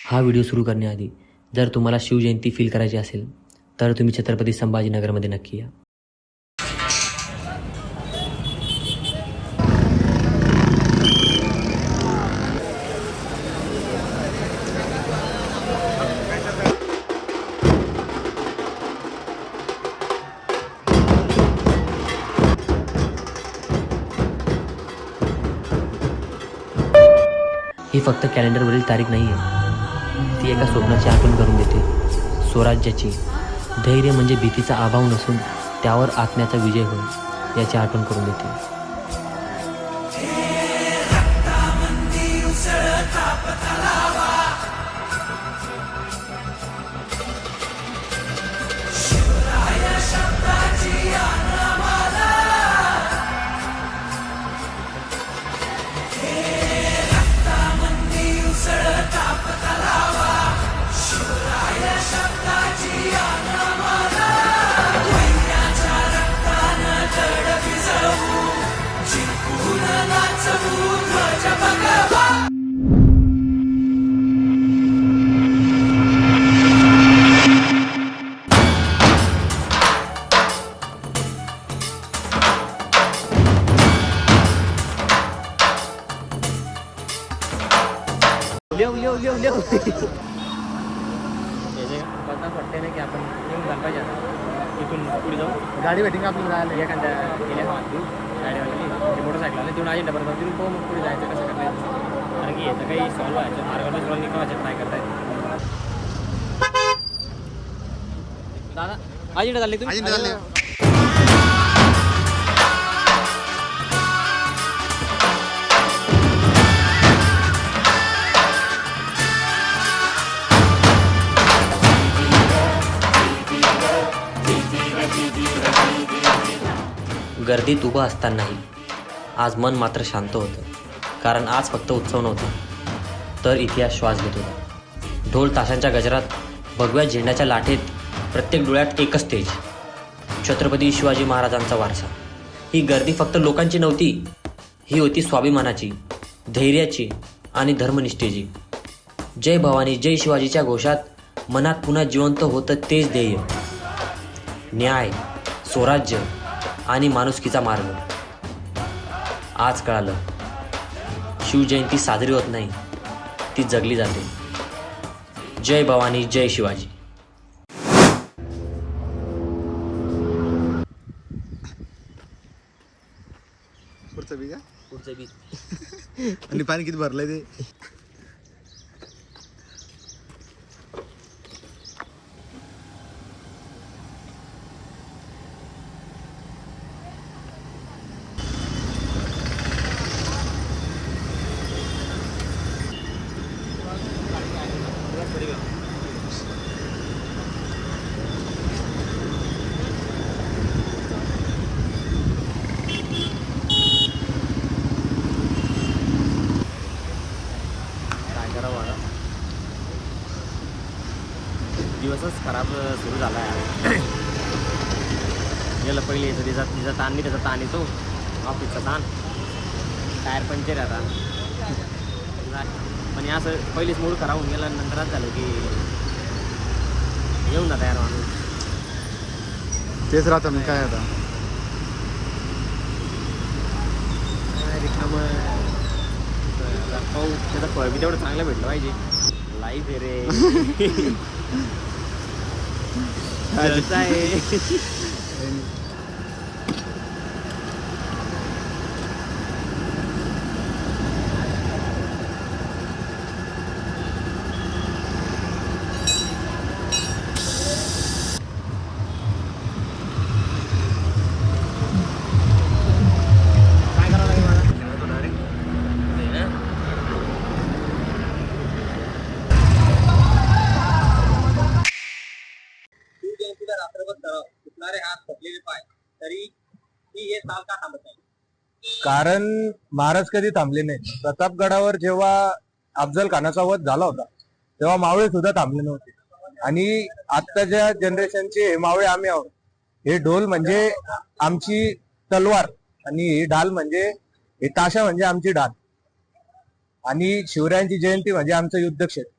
हा व्हिडिओ सुरू करण्याआधी जर तुम्हाला शिवजयंती फील करायची असेल तर तुम्ही छत्रपती संभाजीनगरमध्ये नक्की या. ही फक्त कॅलेंडरवरील तारीख नाही आहे, ती एका स्वप्नाची आठवण करून देते. स्वराज्याची. धैर्य म्हणजे भीतीचा अभाव नसून त्यावर आत्म्याचा विजय होईल याची आठवण करून देते. वाटते ना की आपण येऊन झालं पाहिजे आता इथून पुढे जाऊ. गाडी भेटेल का आपल्याला जायला एखाद्या गेल्या गाडीवाली मोटरसायकल तिथून अजेंडा बरोबर तिथून पाहू मग पुढे जायचं कसं करायचं. कारण की येतं काही सॉल्व व्हायचं मार्गावर सॉल्व निघायचं ट्राय करता येतं. दादा अजेंडा झाले तुम्ही गर्दीत उभं असतानाही आज मन मात्र शांत होतं. कारण आज फक्त उत्सव नव्हता तर इतिहास श्वास घेत होता. ढोल ताशांच्या गजरात, भगव्या झेंड्याच्या लाटेत, प्रत्येक डोळ्यात एकच तेज, छत्रपती शिवाजी महाराजांचा वारसा. ही गर्दी फक्त लोकांची नव्हती, ही होती स्वाभिमानाची, धैर्याची आणि धर्मनिष्ठेची. जय भवानी जय शिवाजीच्या घोषात मनात पुन्हा जिवंत होतं तेच ध्येय. न्याय, स्वराज्य आणि माणुसकीचा मार्ग. आज कळालं, शिवजयंती साजरी होत नाही, ती जगली जाते. जय भवानी जय शिवाजी. पुढचं बी का पुढचं बी आणि पाणी किती भरलंय ते. दिवसच खराब सुरू झाला आहे. गेलं पहिले तिचा ताण नाही, त्याचा ताण येतो, ऑफिसचा ताण, टायर पंक्चर आता. पण असं पहिलेच मूड खराब होऊन गेला, नंतरच झालं की येऊन जाता यार माणूस. तेच राहतं मी काय आता पाहू. त्याचं फळ बी तेवढं चांगलं भेटलं पाहिजे. लाईफ आहे रे. आहे कारण महाराज कधी थांबले नाही. प्रतापगडावर जेव्हा अफजल खानाचा वध झाला होता तेव्हा मावळे सुद्धा थांबले नव्हते. आणि आत्ताच्या जनरेशनचे हे मावळे आम्ही आहोत. हे ढोल म्हणजे आमची तलवार आणि ही ढाल म्हणजे हे ताशा म्हणजे आमची ढाल आणि शिवरायांची जयंती म्हणजे आमचं युद्धक्षेत्र.